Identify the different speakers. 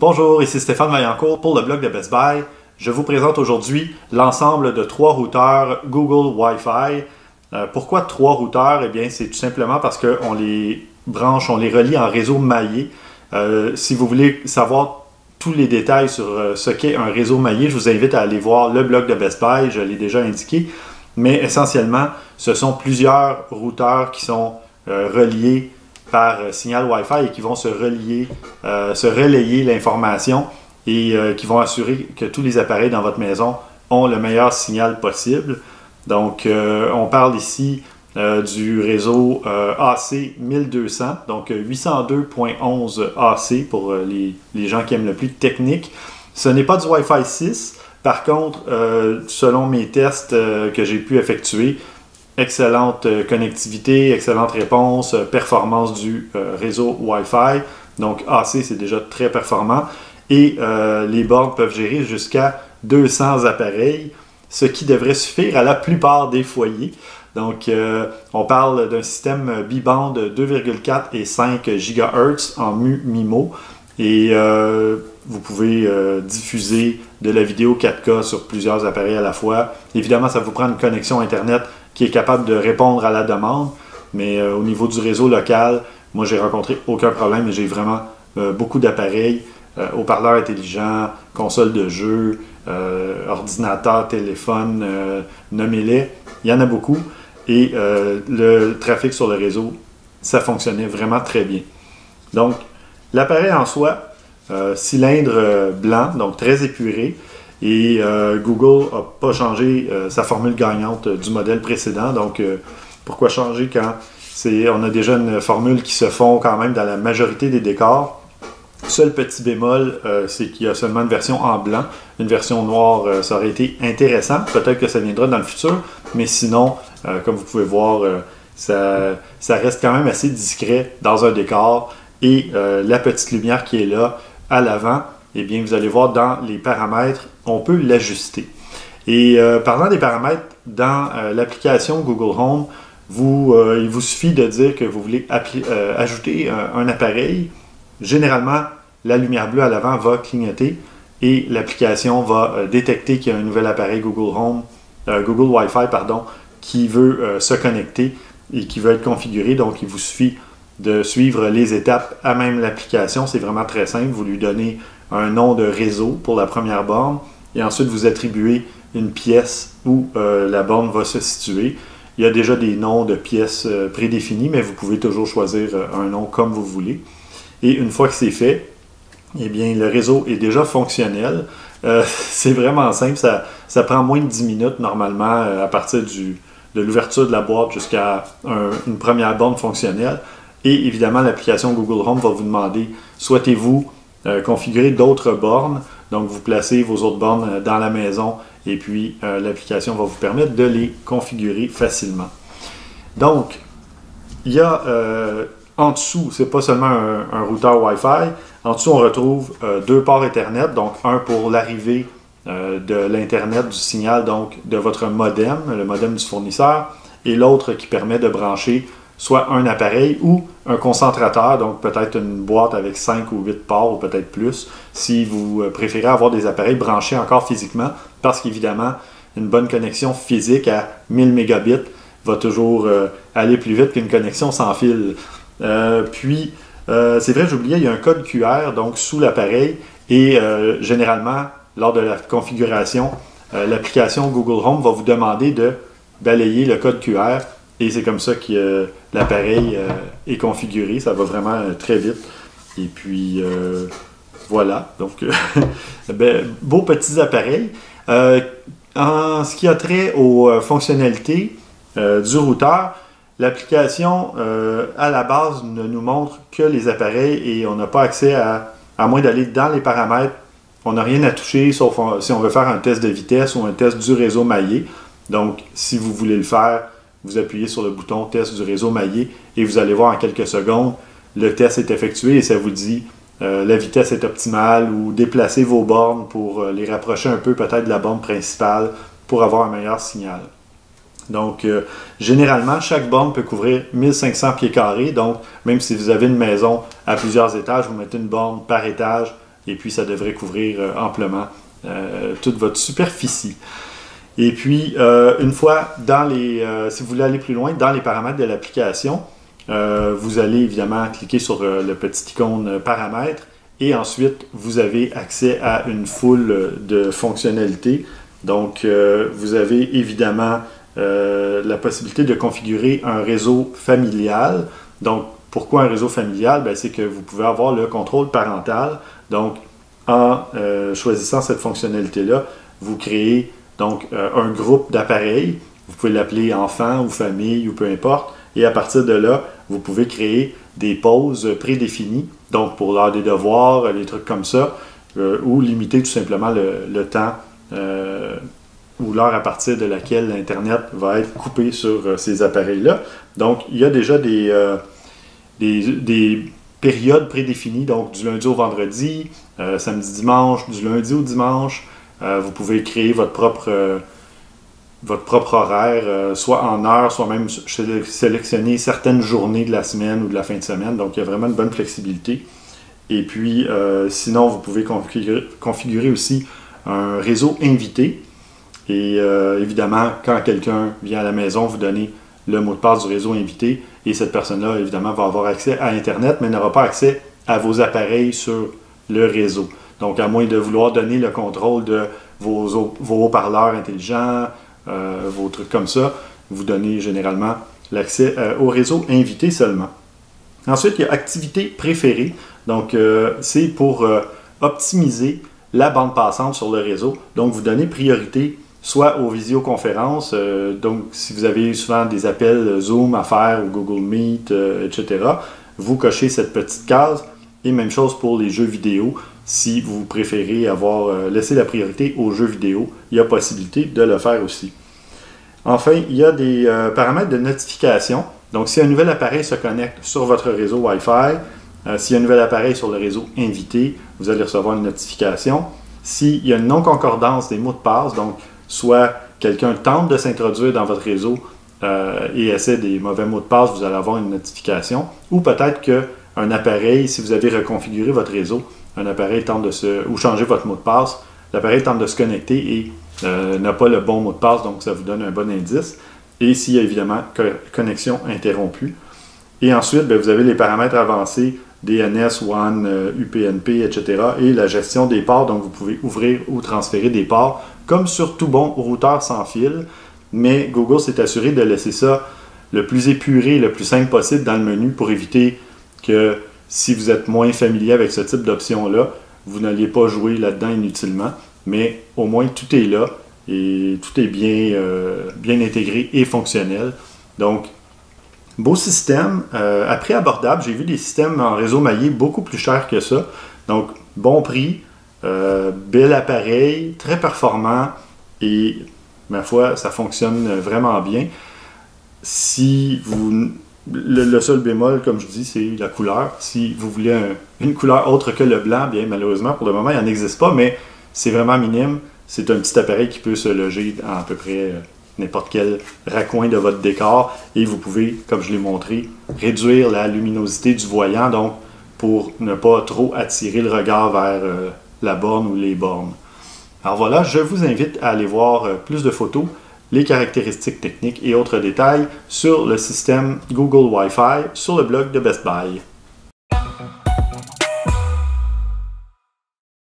Speaker 1: Bonjour, ici Stéphane Vaillancourt pour le blog de Best Buy. Je vous présente aujourd'hui l'ensemble de 3 routeurs Google Wi-Fi. Pourquoi 3 routeurs? Eh bien, c'est tout simplement parce qu'on les branche, on les relie en réseau maillé. Si vous voulez savoir tous les détails sur ce qu'est un réseau maillé, je vous invite à aller voir le blog de Best Buy, je l'ai déjà indiqué. Mais essentiellement, ce sont plusieurs routeurs qui sont reliés par signal Wi-Fi et qui vont se relayer l'information et qui vont assurer que tous les appareils dans votre maison ont le meilleur signal possible. Donc, on parle ici du réseau AC 1200, donc 802.11 AC pour les gens qui aiment le plus technique. Ce n'est pas du Wi-Fi 6. Par contre, selon mes tests que j'ai pu effectuer, excellente connectivité, excellente réponse, performance du réseau Wi-Fi. Donc AC, c'est déjà très performant. Et les bornes peuvent gérer jusqu'à 200 appareils, ce qui devrait suffire à la plupart des foyers. Donc, on parle d'un système bi-band de 2,4 et 5 GHz en MU-MIMO. Et vous pouvez diffuser de la vidéo 4K sur plusieurs appareils à la fois. Évidemment, ça vous prend une connexion Internet qui est capable de répondre à la demande. Mais au niveau du réseau local, moi, j'ai rencontré aucun problème. J'ai vraiment beaucoup d'appareils, haut-parleurs intelligents, consoles de jeux, ordinateurs, téléphones, nommez-les. Il y en a beaucoup. Et le trafic sur le réseau, ça fonctionnait vraiment très bien. Donc, l'appareil en soi, cylindre blanc, donc très épuré. Et Google n'a pas changé sa formule gagnante du modèle précédent. Donc, pourquoi changer quand on a déjà une formule qui se fond quand même dans la majorité des décors? Seul petit bémol, c'est qu'il y a seulement une version en blanc. Une version noire, ça aurait été intéressant. Peut-être que ça viendra dans le futur. Mais sinon, comme vous pouvez voir, ça reste quand même assez discret dans un décor. Et la petite lumière qui est là à l'avant, eh bien, vous allez voir dans les paramètres, on peut l'ajuster. Et parlant des paramètres, dans l'application Google Home, il vous suffit de dire que vous voulez ajouter un appareil. Généralement, la lumière bleue à l'avant va clignoter et l'application va détecter qu'il y a un nouvel appareil Google Wi-Fi, qui veut se connecter et qui veut être configuré. Donc, il vous suffit de suivre les étapes à même l'application. C'est vraiment très simple. Vous lui donnez un nom de réseau pour la première borne et ensuite vous attribuez une pièce où la borne va se situer. Il y a déjà des noms de pièces prédéfinis, mais vous pouvez toujours choisir un nom comme vous voulez. Et une fois que c'est fait, eh bien, le réseau est déjà fonctionnel. C'est vraiment simple. Ça prend moins de 10 minutes normalement à partir de l'ouverture de la boîte jusqu'à une première borne fonctionnelle. Et évidemment, l'application Google Home va vous demander, souhaitez-vous configurer d'autres bornes? Donc, vous placez vos autres bornes dans la maison et puis l'application va vous permettre de les configurer facilement. Donc, il y a en dessous, c'est pas seulement un routeur Wi-Fi. En dessous, on retrouve 2 ports Ethernet, donc un pour l'arrivée de l'Internet, du signal, donc de votre modem, le modem du fournisseur, et l'autre qui permet de brancher soit un appareil ou un concentrateur, donc peut-être une boîte avec 5 ou 8 ports ou peut-être plus, si vous préférez avoir des appareils branchés encore physiquement, parce qu'évidemment, une bonne connexion physique à 1000 mégabits va toujours aller plus vite qu'une connexion sans fil. C'est vrai, j'oubliais, il y a un code QR donc sous l'appareil et généralement, lors de la configuration, l'application Google Home va vous demander de balayer le code QR. Et c'est comme ça que l'appareil est configuré. Ça va vraiment très vite. Et puis, voilà. Donc, beaux petits appareils. En ce qui a trait aux fonctionnalités du routeur, l'application, à la base, ne nous montre que les appareils et on n'a pas accès à moins d'aller dans les paramètres. On n'a rien à toucher, sauf si on veut faire un test de vitesse ou un test du réseau maillé. Donc, si vous voulez le faire, vous appuyez sur le bouton test du réseau maillé et vous allez voir en quelques secondes, le test est effectué et ça vous dit la vitesse est optimale ou déplacez vos bornes pour les rapprocher un peu peut-être de la borne principale pour avoir un meilleur signal. Donc, généralement, chaque borne peut couvrir 1500 pieds carrés. Donc, même si vous avez une maison à plusieurs étages, vous mettez une borne par étage, et puis ça devrait couvrir amplement toute votre superficie. Et puis, une fois dans si vous voulez aller plus loin, dans les paramètres de l'application, vous allez évidemment cliquer sur le petit icône paramètres et ensuite vous avez accès à une foule de fonctionnalités. Donc, vous avez évidemment la possibilité de configurer un réseau familial. Donc, pourquoi un réseau familial? Ben, c'est que vous pouvez avoir le contrôle parental. Donc, en choisissant cette fonctionnalité-là, vous créez donc un groupe d'appareils. Vous pouvez l'appeler enfant ou famille ou peu importe. Et à partir de là, vous pouvez créer des pauses prédéfinies. Donc, pour l'heure des devoirs, des trucs comme ça, ou limiter tout simplement le temps ou l'heure à partir de laquelle l'Internet va être coupé sur ces appareils-là. Donc, il y a déjà des périodes prédéfinies, donc du lundi au vendredi, samedi, dimanche, du lundi au dimanche. Vous pouvez créer votre propre horaire, soit en heure, soit même sélectionner certaines journées de la semaine ou de la fin de semaine. Donc, il y a vraiment une bonne flexibilité. Et puis, sinon, vous pouvez configurer aussi un réseau invité. Et évidemment, quand quelqu'un vient à la maison, vous donnez le mot de passe du réseau invité et cette personne-là, évidemment, va avoir accès à Internet, mais n'aura pas accès à vos appareils sur le réseau. Donc, à moins de vouloir donner le contrôle de vos haut-parleurs intelligents, vos trucs comme ça, vous donnez généralement l'accès au réseau invité seulement. Ensuite, il y a activité préférée. Donc, c'est pour optimiser la bande passante sur le réseau. Donc, vous donnez priorité soit aux visioconférences, donc si vous avez souvent des appels Zoom à faire ou Google Meet, etc., vous cochez cette petite case. Et même chose pour les jeux vidéo. Si vous préférez laisser la priorité aux jeux vidéo, il y a possibilité de le faire aussi. Enfin, il y a des paramètres de notification. Donc, si un nouvel appareil se connecte sur votre réseau Wi-Fi, s'il y a un nouvel appareil sur le réseau invité, vous allez recevoir une notification. S'il y a une non-concordance des mots de passe, donc soit quelqu'un tente de s'introduire dans votre réseau et essaie des mauvais mots de passe, vous allez avoir une notification. Ou peut-être qu'un appareil, si vous avez reconfiguré votre réseau, un appareil tente ou changer votre mot de passe, l'appareil tente de se connecter et n'a pas le bon mot de passe, donc ça vous donne un bon indice. Et s'il y a évidemment connexion interrompue. Et ensuite, vous avez les paramètres avancés, DNS, WAN, UPnP, etc. et la gestion des ports, donc vous pouvez ouvrir ou transférer des ports, comme sur tout bon routeur sans fil, mais Google s'est assuré de laisser ça le plus épuré, le plus simple possible dans le menu pour éviter que si vous êtes moins familier avec ce type d'option-là, vous n'alliez pas jouer là-dedans inutilement, mais au moins tout est là et tout est bien intégré et fonctionnel. Donc, beau système, à prix abordable. J'ai vu des systèmes en réseau maillé beaucoup plus chers que ça. Donc, bon prix, bel appareil, très performant et, ma foi, ça fonctionne vraiment bien. Le seul bémol, comme je dis, c'est la couleur. Si vous voulez une couleur autre que le blanc, bien malheureusement, pour le moment, il n'en existe pas, mais c'est vraiment minime. C'est un petit appareil qui peut se loger dans à peu près n'importe quel raccoin de votre décor et vous pouvez, comme je l'ai montré, réduire la luminosité du voyant, donc pour ne pas trop attirer le regard vers la borne ou les bornes. Alors voilà, je vous invite à aller voir plus de photos, les caractéristiques techniques et autres détails sur le système Google Wi-Fi sur le blog de Best Buy.